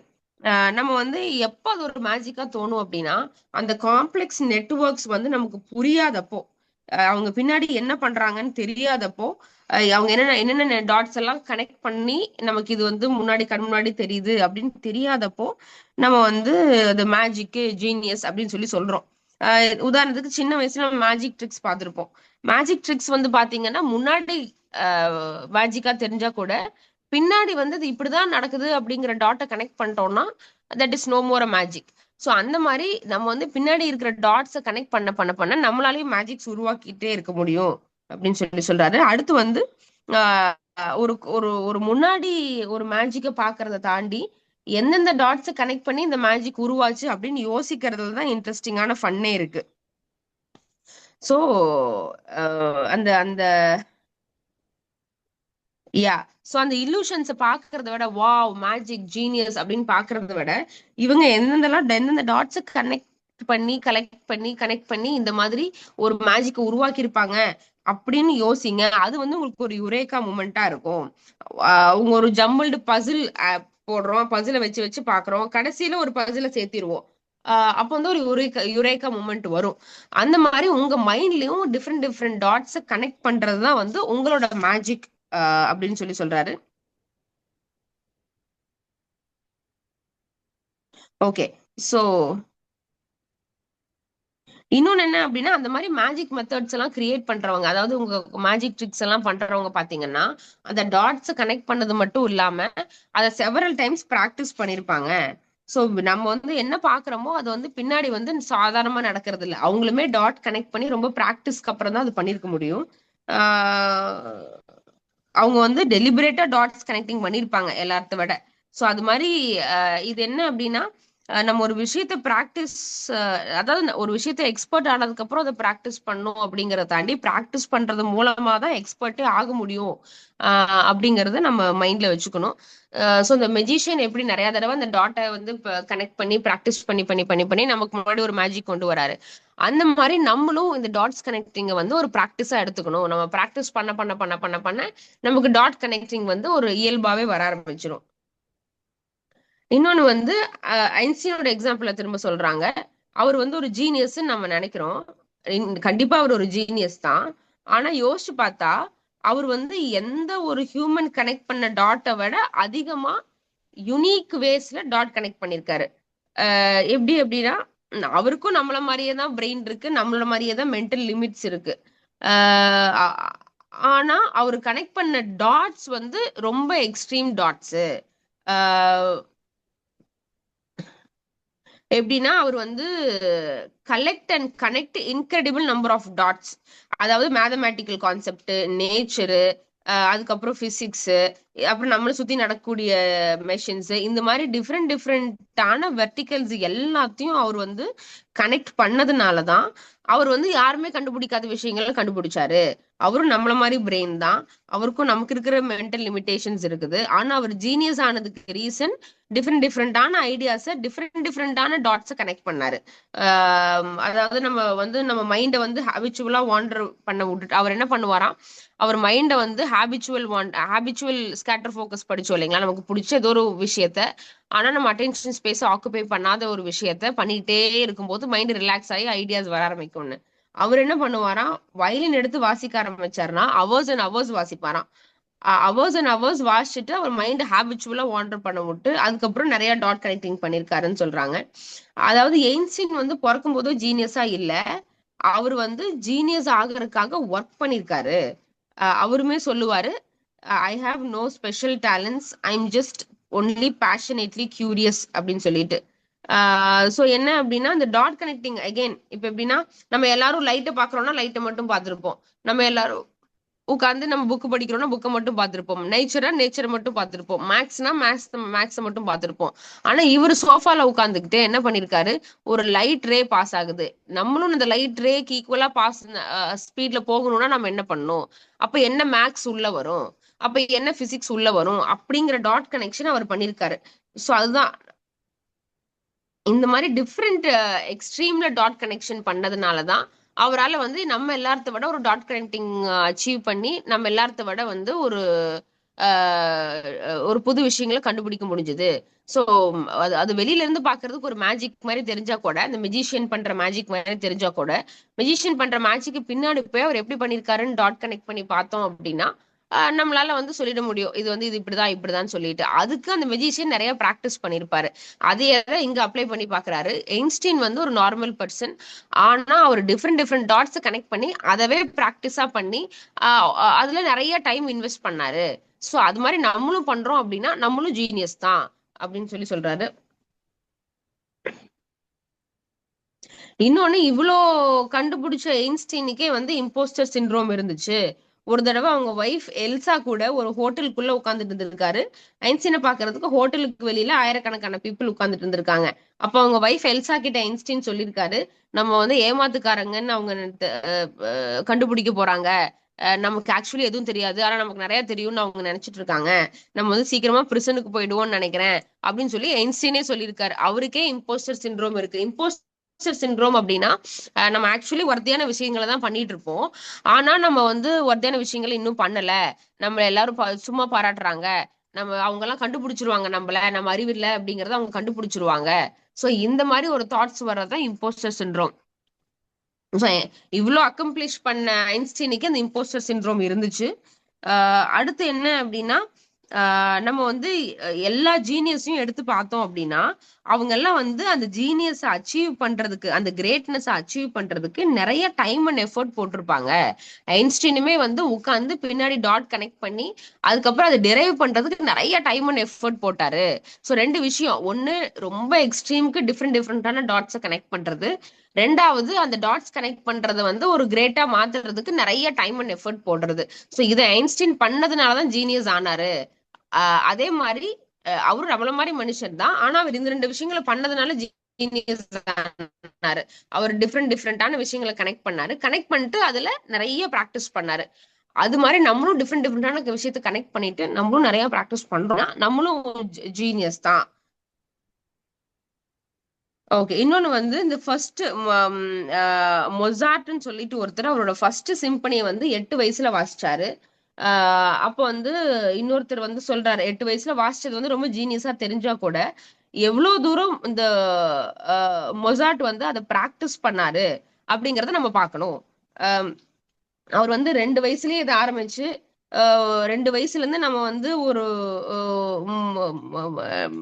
நம்ம வந்து எப்ப அது ஒரு மேஜிக்கா தோணும் அப்படின்னா, அந்த காம்ப்ளெக்ஸ் நெட்வொர்க்ஸ் வந்து நமக்கு புரியாதப்போ, அவங்க பின்னாடி என்ன பண்றாங்கன்னு தெரியாதப்போ, அவங்க என்னென்ன டாட்ஸ் எல்லாம் கனெக்ட் பண்ணி நமக்கு இது வந்து கண் முன்னாடி தெரியுது அப்படின்னு தெரியாதப்போ நம்ம வந்து அது மேஜிக் ஜீனியஸ் அப்படின்னு சொல்றோம். உதாரணத்துக்கு சின்ன வயசுல நம்ம மேஜிக் ட்ரிக்ஸ் பார்த்திருப்போம். மேஜிக் ட்ரிக்ஸ் வந்து பாத்தீங்கன்னா முன்னாடி மேஜிக்கா தெரிஞ்சா கூட பின்னாடி வந்து இது இப்படிதான் நடக்குது அப்படிங்கிற டாட்டை கனெக்ட் பண்ணிட்டோம்னா that is no more a magic. So அந்த மாதிரி நம்ம வந்து பின்னாடி இருக்கிற டாட்ஸை கனெக்ட் பண்ண நம்மளாலையும் மேஜிக்ஸ் உருவாக்கிட்டே இருக்க முடியும் அப்படின்னு சொல்றாரு. அடுத்து வந்து ஒரு ஒரு ஒரு முன்னாடி ஒரு மேஜிக்கை பாக்குறத தாண்டி எந்தெந்த டாட்ஸை கனெக்ட் பண்ணி இந்த மேஜிக் உருவாச்சு அப்படின்னு யோசிக்கிறதுல தான் இன்ட்ரெஸ்டிங்கான ஃபன்னே இருக்கு. ஸோ அந்த அந்த யா சோ அந்த இல்லூஷன்ஸை பாக்குறத விட வாவ் மேஜிக் ஜீனியஸ் அப்படின்னு பாக்குறத விட இவங்க எந்தெந்த டாட்ஸை கனெக்ட் பண்ணி இந்த மாதிரி ஒரு மேஜிக்கை உருவாக்கி இருப்பாங்க அப்படின்னு யோசிங்க. அது வந்து உங்களுக்கு ஒரு யுரேக்கா மூமெண்டா இருக்கும். அவங்க ஒரு ஜம்பிள்டு பசில் போடுறோம், பசில வச்சு வச்சு பாக்குறோம், கடைசியில ஒரு பசில சேர்த்திருவோம். அப்போ வந்து ஒரு யுரேக்கா மூமெண்ட் வரும். அந்த மாதிரி உங்க மைண்ட்லயும் டிஃப்ரெண்ட் டாட்ஸை கனெக்ட் பண்றதுதான் வந்து உங்களோட மேஜிக் அப்படின்னு சொல்றாரு. ஓகே. சோ இன்னொன்னு என்ன அப்படின்னா, அந்த மாதிரி மேஜிக் மெத்தட்ஸ் எல்லாம் கிரியேட் பண்றவங்க, அதாவது உங்க மேஜிக் ட்ரிக்ஸ் எல்லாம் பண்றவங்க பாத்தீங்கன்னா அந்த டாட்ஸ் கனெக்ட் பண்ணது மட்டும் இல்லாம அதை செவரல் டைம்ஸ் பிராக்டிஸ் பண்ணிருப்பாங்க. சோ நம்ம வந்து என்ன பாக்குறோமோ அது வந்து பின்னாடி வந்து சாதாரணமா நடக்கிறது இல்லை. அவங்களுமே டாட் கனெக்ட் பண்ணி ரொம்ப பிராக்டிஸ்க்கு அப்புறம் தான் அது பண்ணிருக்க முடியும். அவங்க வந்து டெலிபரேட்டா டாட்ஸ் கனெக்டிங் பண்ணிருப்பாங்க எல்லாத்த விட. சோ அது மாதிரி இது என்ன அப்படின்னா நம்ம ஒரு விஷயத்த பிராக்டிஸ், அதாவது ஒரு விஷயத்த எக்ஸ்பர்ட் ஆனதுக்கு அப்புறம் அதை பிராக்டிஸ் பண்ணும் அப்படிங்கறத தாண்டி பிராக்டிஸ் பண்றது மூலமா தான் எக்ஸ்பர்ட்டே ஆக முடியும் அப்படிங்கறத நம்ம மைண்ட்ல வச்சுக்கணும். ஸோ இந்த மெஜிஷியன் எப்படி நிறைய தடவை அந்த டாட்டை வந்து கனெக்ட் பண்ணி ப்ராக்டிஸ் பண்ணி பண்ணி பண்ணி பண்ணி நமக்கு முன்னாடி ஒரு மேஜிக் கொண்டு வராரு. அந்த மாதிரி நம்மளும் இந்த டாட்ஸ் கனெக்டிங் வந்து ஒரு ப்ராக்டிஸா எடுத்துக்கணும். நம்ம ப்ராக்டிஸ் பண்ண பண்ண பண்ண பண்ண பண்ண நமக்கு டாட் கனெக்டிங் வந்து ஒரு இயல்பாவே வர ஆரம்பிச்சிடும். இன்னொன்னு வந்து ஐன்ஸ்டீனோட எக்ஸாம்பிள திரும்ப சொல்றாங்க. அவர் வந்து ஒரு ஜீனியஸ் நம்ம நினைக்கிறோம். கண்டிப்பா அவர் ஒரு ஜீனியஸ் தான். ஆனா யோசிச்சு பார்த்தா அவர் வந்து எந்த ஒரு ஹியூமன் கனெக்ட் பண்ண டாட்டை விட அதிகமா யுனிக் வேஸ்ல டாட் கனெக்ட் பண்ணிருக்காரு. எப்படி அப்படின்னா அவருக்கும் நம்மள மாதிரியே தான் பிரெயின் இருக்கு, நம்மள மாதிரியே தான் மென்டல் லிமிட்ஸ் இருக்கு. ஆனா அவர் கனெக்ட் பண்ண டாட்ஸ் வந்து ரொம்ப எக்ஸ்ட்ரீம் டாட்ஸ். எப்படின்னா அவர் வந்து collect and connect incredible number of dots. அதாவது மேத்தமேட்டிக்கல் கான்செப்ட், நேச்சரு, அதுக்கப்புறம் பிசிக்ஸ், அப்புறம் நம்மளை சுத்தி நடக்கக்கூடிய மெஷின்ஸ், இந்த மாதிரி டிஃப்ரெண்ட் டிஃப்ரெண்டான வெர்டிகல்ஸ் எல்லாத்தையும் அவர் வந்து கனெக்ட் பண்ணதுனாலதான் அவர் வந்து யாருமே கண்டுபிடிக்காத விஷயங்களை கண்டுபிடிச்சாரு. அவரும் நம்மள மாதிரி பிரெயின் தான், அவருக்கும் நமக்கு இருக்கிற மென்டல் லிமிடேஷன்ஸ் இருக்குது. ஆனா அவர் ஜீனியஸ் ஆனதுக்கு ரீசன் டிஃப்ரெண்ட் டிஃப்ரெண்டான ஐடியாஸை டிஃப்ரெண்டான டாட்ஸை கனெக்ட் பண்ணாரு. அதாவது நம்ம வந்து நம்ம மைண்டை வந்து ஹேபிச்சுவலா வாண்டர் பண்ண விட்டுட்டு அவர் என்ன பண்ணுவாராம், அவர் மைண்டை வந்து ஹேபிச்சுவல் ஸ்கேட்டர் ஃபோக்கஸ் படிச்சோம் இல்லைங்களா, நமக்கு பிடிச்ச ஏதோ ஒரு விஷயத்த ஆனா நம்ம அட்டென்ஷன் ஸ்பேஸ் ஆக்குபை பண்ணாத ஒரு விஷயத்த பண்ணிக்கிட்டே இருக்கும்போது மைண்ட் ரிலாக்ஸ் ஆகி ஐடியாஸ் வர ஆரம்பிக்கும்னு அவர் என்ன பண்ணுவாராம், வயலின் எடுத்து வாசிக்க ஆரம்பிச்சாருன்னா அவர்ஸ் அண்ட் அவர்ஸ் வாசிப்பாராம். அவர்ஸ் அண்ட் அவர்ஸ் வாசிச்சுட்டு அவர் மைண்ட் ஹேபிச்சுவலா வாண்டர் பண்ண விட்டு அதுக்கப்புறம் நிறைய டாட் கனெக்டிங் பண்ணிருக்காருன்னு சொல்றாங்க. அதாவது எயின்ஸ்டீன் வந்து பிறக்கும் போதும் ஜீனியஸா இல்ல, அவர் வந்து ஜீனியஸ் ஆகிறதுக்காக ஒர்க் பண்ணிருக்காரு. அவருமே சொல்லுவாரு, I have no special talents, I am just only passionately curious அப்படின்னு சொல்லிட்டு. ஸோ என்ன அப்படின்னா இந்த டாட் கனெக்டிங் அகைன் இப்ப எப்படின்னா நம்ம எல்லாரும் லைட்டை பாக்குறோம்னா லைட்டை மட்டும் பார்த்திருப்போம், நம்ம எல்லாரும் உட்காந்து நம்ம புக் படிக்கிறோம்னா புக்கை மட்டும் பார்த்திருப்போம், நேச்சரை மட்டும் பார்த்திருப்போம், மேக்ஸ்னா மேக்ஸை மட்டும் பார்த்திருப்போம். ஆனா இவர் சோஃபால உட்காந்துக்கிட்டு என்ன பண்ணிருக்காரு, ஒரு லைட் ரே பாஸ் ஆகுது, நம்மளும் இந்த லைட் ரேக்கு ஈக்குவலா பாஸ் ஸ்பீட்ல போகணும்னா நம்ம என்ன பண்ணணும், அப்ப என்ன மேக்ஸ் உள்ள வரும், அப்ப என்ன பிசிக்ஸ் உள்ள வரும் அப்படிங்கிற டாட் கனெக்ஷன் அவர் பண்ணிருக்காரு. ஸோ அதுதான் இந்த மாதிரி டிஃப்ரெண்ட் எக்ஸ்ட்ரீம்ல டாட் கனெக்ஷன் பண்ணதுனாலதான் அவரால் வந்து நம்ம எல்லாத்த விட ஒரு டாட் கனெக்டிங் அச்சீவ் பண்ணி நம்ம எல்லாத்த விட வந்து ஒரு புது விஷயங்களை கண்டுபிடிக்க முடிஞ்சது. ஸோ அது வெளியில இருந்து பாக்குறதுக்கு ஒரு மேஜிக் மாதிரி தெரிஞ்சா கூட, இந்த மெஜிஷியன் பண்ற மேஜிக் மாதிரி தெரிஞ்சா கூட, மெஜிஷியன் பண்ற மேஜிக்கு பின்னாடி போய் அவர் எப்படி பண்ணிருக்காருன்னு டாட் கனெக்ட் பண்ணி பார்த்தோம் அப்படின்னா நம்மளால வந்து சொல்லிட முடியும் இது வந்து இது இப்படிதான் சொல்லிட்டு. அதுக்கு அந்த மெஜிஷியன் நிறைய பிராக்டிஸ் பண்ணிருப்பாரு. அதே இங்க அப்ளை பண்ணி பாக்குறாரு. எயின்ஸ்டீன் வந்து ஒரு நார்மல் பர்சன், ஆனா அவர் டிஃப்ரெண்ட் டாட்ஸ் கனெக்ட் பண்ணி அதவே பிராக்டிஸா பண்ணி அதுல நிறைய டைம் இன்வெஸ்ட் பண்ணாரு. சோ அது மாதிரி நம்மளும் பண்றோம் அப்படின்னா நம்மளும் ஜீனியஸ் தான் அப்படின்னு சொல்றாரு. இன்னொன்னு இவ்வளோ கண்டுபிடிச்ச எயின்ஸ்டீனுக்கே வந்து இம்போஸ்டர் சிண்ட்ரோம் இருந்துச்சு. ஒரு தடவை அவங்க ஒய்ஃப் எல்சா கூட ஒரு ஹோட்டலுக்குள்ள உட்காந்துட்டு இருந்திருக்காரு. ஐன்ஸ்டீனை பாக்குறதுக்கு ஹோட்டலுக்கு வெளியில ஆயிரக்கணக்கான பீப்புள் உட்காந்துட்டு இருந்திருக்காங்க. அப்ப அவங்க ஒய்ஃப் எல்சா கிட்ட ஐன்ஸ்டீன் சொல்லியிருக்காரு, நம்ம வந்து ஏமாத்துக்காரங்கன்னு அவங்க கண்டுபிடிக்க போறாங்க, நமக்கு ஆக்சுவலி எதுவும் தெரியாது ஆனா நமக்கு நிறைய தெரியும்னு அவங்க நினைச்சிட்டு இருக்காங்க, நம்ம வந்து சீக்கிரமா பிரிசனுக்கு போயிடுவோம்னு நினைக்கிறேன் அப்படின்னு சொல்லி ஐன்ஸ்டீனே சொல்லியிருக்காரு. அவருக்கே இம்போஸ்டர் சிண்ட்ரோம் இருக்கு. சிண்ட்ரோம் அப்படின்னா நம்ம ஆக்சுவலி வர்த்தியான விஷயங்களை தான் பண்ணிட்டு இருப்போம், ஆனா நம்ம வந்து வர்த்தியான விஷயங்களை இன்னும் பண்ணல, நம்ம எல்லாரும் சும்மா பாராட்டுறாங்க, அவங்க எல்லாம் கண்டுபிடிச்சிருவாங்க நம்மள, நம்ம அறிவில்லை அப்படிங்கறத அவங்க கண்டுபிடிச்சிருவாங்க. சோ இந்த மாதிரி ஒரு தாட்ஸ் வர்றதுதான் இம்போஸ்டர் சிண்ட்ரோம். இவ்வளவு அக்கம்ப்ளிஷ் பண்ண ஐன்ஸ்டீனுக்கு அந்த இம்போஸ்டர் சிண்ட்ரோம் இருந்துச்சு. அடுத்து என்ன அப்படின்னா நம்ம வந்து எல்லா ஜீனியஸையும் எடுத்து பார்த்தோம் அப்படின்னா அவங்க எல்லாம் வந்து அந்த ஜீனியஸ் அச்சீவ் பண்றதுக்கு, அந்த கிரேட்னஸ் அச்சீவ் பண்றதுக்கு நிறைய டைம் அண்ட் எஃபர்ட் போட்டிருப்பாங்க. ஐன்ஸ்டீனுமே வந்து உட்காந்து பின்னாடி டாட் கனெக்ட் பண்ணி அதுக்கப்புறம் அதை டிரைவ் பண்றதுக்கு நிறைய டைம் அண்ட் எஃபர்ட் போட்டாரு. ஸோ ரெண்டு விஷயம், ஒன்னு ரொம்ப எக்ஸ்ட்ரீமுக்கு டிஃப்ரெண்டான டாட்ஸை கனெக்ட் பண்றது, ரெண்டாவது அந்த டாட்ஸ் கனெக்ட் பண்றதை வந்து ஒரு கிரேட்டா மாத்துறதுக்கு நிறைய டைம் அண்ட் எஃபர்ட் போடுறது. ஸோ இதை ஐன்ஸ்டீன் பண்ணதுனாலதான் ஜீனியஸ் ஆனாரு. அதே மாதிரி அவரும் நம்மள மாதிரி மனுஷன் தான், ஆனா அவர் இந்த 2 விஷயங்களை பண்ணதுனால ஜீனியஸ் ஆனாரு. அவர் டிஃப்ரெண்டான விஷயங்களை கனெக்ட் பண்ணாரு. கனெக்ட் பண்ணிட்டு அதுல நிறைய ப்ராக்டிஸ் பண்ணாரு. அது மாதிரி நம்மளும் டிஃப்ரெண்டான விஷயத்தை கனெக்ட் பண்ணிட்டு நம்மளும் நிறைய ப்ராக்டிஸ் பண்றோம், நம்மளும் ஜீனியஸ் தான். ஓகே. இன்னொன்னு வந்து இந்த ஃபர்ஸ்ட் மொசார்ட்னு சொல்லிட்டு ஒருத்தர் அவரோட ஃபர்ஸ்ட் சிம்பனியை வந்து 8 வயசுல வாசிச்சாரு. அப்போ வந்து இன்னொருத்தர் வந்து சொல்றாரு, 8 வயசுல வாசிச்சது வந்து ரொம்ப ஜீனியஸா தெரிஞ்சா கூட எவ்வளவு தூரம் இந்த மொசார்ட் வந்து அதை பிராக்டிஸ் பண்ணாரு அப்படிங்கறத நம்ம பார்க்கணும். அவர் வந்து 2 வயசுலயே இதை ஆரம்பிச்சு 2 வயசுல இருந்து நம்ம வந்து ஒரு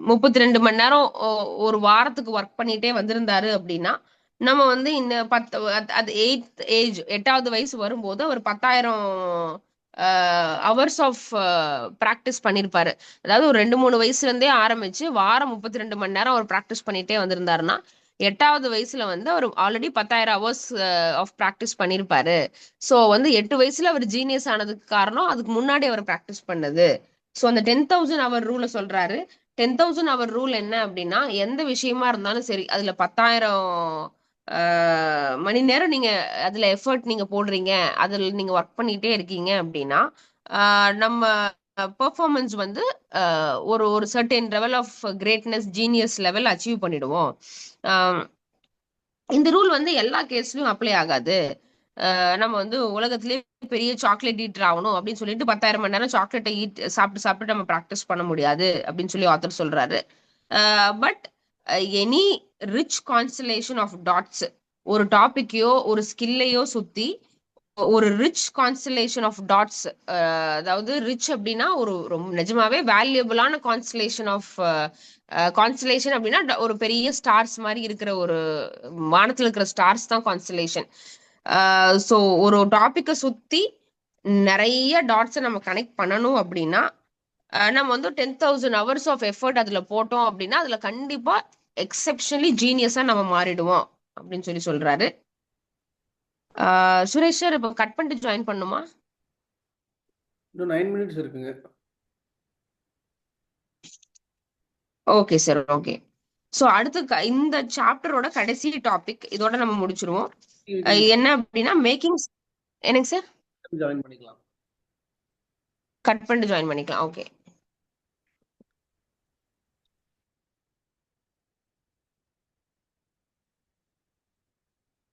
32 மணி நேரம் ஒரு வாரத்துக்கு ஒர்க் பண்ணிட்டே வந்திருந்தாரு அப்படின்னா, நம்ம வந்து இந்த 10 அது 8வது வயசு வரும்போது அவர் 10,000 ஹவர்ஸ் ஆஃப் பிராக்டிஸ் பண்ணிருப்பாரு. அதாவது ஒரு 2-3 வயசுல இருந்தே ஆரம்பிச்சு வாரம் 32 மணி நேரம் அவர் பிராக்டிஸ் பண்ணிட்டே வந்திருந்தாருன்னா, 8வது வயசுல வந்து அவர் ஆல்ரெடி 10,000 ஹவர்ஸ் ஆஃப் பிராக்டிஸ் பண்ணிருப்பாரு. சோ வந்து 8 வயசுல அவர் ஜீனியஸ் ஆனதுக்கு காரணம் அதுக்கு முன்னாடி அவர் பிராக்டிஸ் பண்ணது. சோ அந்த 10,000 அவர் ரூல சொல்றாரு. 10,000 அவர் ரூல் என்ன அப்படின்னா, எந்த விஷயமா இருந்தாலும் சரி அதுல 10,000 மணி நேரம் நீங்க அதுல எஃபர்ட் நீங்க போடுறீங்க, அதுல நீங்க ஒர்க் பண்ணிட்டே இருக்கீங்க அப்படின்னா, நம்ம பெர்ஃபார்மன்ஸ் வந்து ஒரு ஒரு certain level of greatness genius level achieve பண்ணிடுவோம். இந்த ரூல் வந்து எல்லா கேஸ்லயும் அப்ளை ஆகாது. நம்ம வந்து உலகத்திலே பெரிய சாக்லேட் ஈட்டர் ஆகணும் அப்படின்னு சொல்லிட்டு 10,000 மணி நேரம் சாக்லேட்டை சாப்பிட்டு சாப்பிட்டு நம்ம ப்ராக்டிஸ் பண்ண முடியாது அப்படின்னு சொல்லி ஆத்தர் சொல்றாரு. But any rich constellation of dots, ஒரு டாபிக்கையோ ஒரு ஸ்கில்லையோ சுத்தி ஒரு ரிச் கான்ஸ்டலேஷன் ஆஃப் டாட்ஸ், அதாவது ரிச் அப்படின்னா ஒரு ரொம்ப நிஜமாவே வேல்யூபிளான கான்ஸ்டலேஷன் ஆஃப் கான்ஸ்டலேஷன் அப்படின்னா ஒரு பெரிய ஸ்டார்ஸ் மாதிரி இருக்கிற ஒரு வானத்துல இருக்கிற ஸ்டார்ஸ் தான் கான்ஸ்டலேஷன். ஸோ ஒரு டாபிக்கை சுத்தி நிறைய டாட்ஸை நம்ம கனெக்ட் பண்ணணும் அப்படின்னா நம்ம வந்து 10,000 ஹவர்ஸ் ஆஃப் எஃபர்ட் அதுல போட்டோம் அப்படின்னா அதுல கண்டிப்பா எக்ஸெப்ஷனலி ஜீனியஸா நம்ம மாறிடுவோம் அப்படின்னு சொல்லி சொல்றாரு. சுரேஷ் சார் இப்ப கட் பண்ணிட்டு ஜாயின் பண்ணுமா? இன்னும் 9 minutes இருக்குங்க. Okay sir, okay. சோ அடுத்து இந்த சாப்டரோட கடைசி டாபிக் இதோட நம்ம முடிச்சிருவோம். என்ன அப்படின்னா மேக்கிங். என்னங்க சார்? ஜாயின் பண்ணிக்கலாம். கட் பண்ணிட்டு ஜாயின் பண்ணிக்கலாம். ஓகே.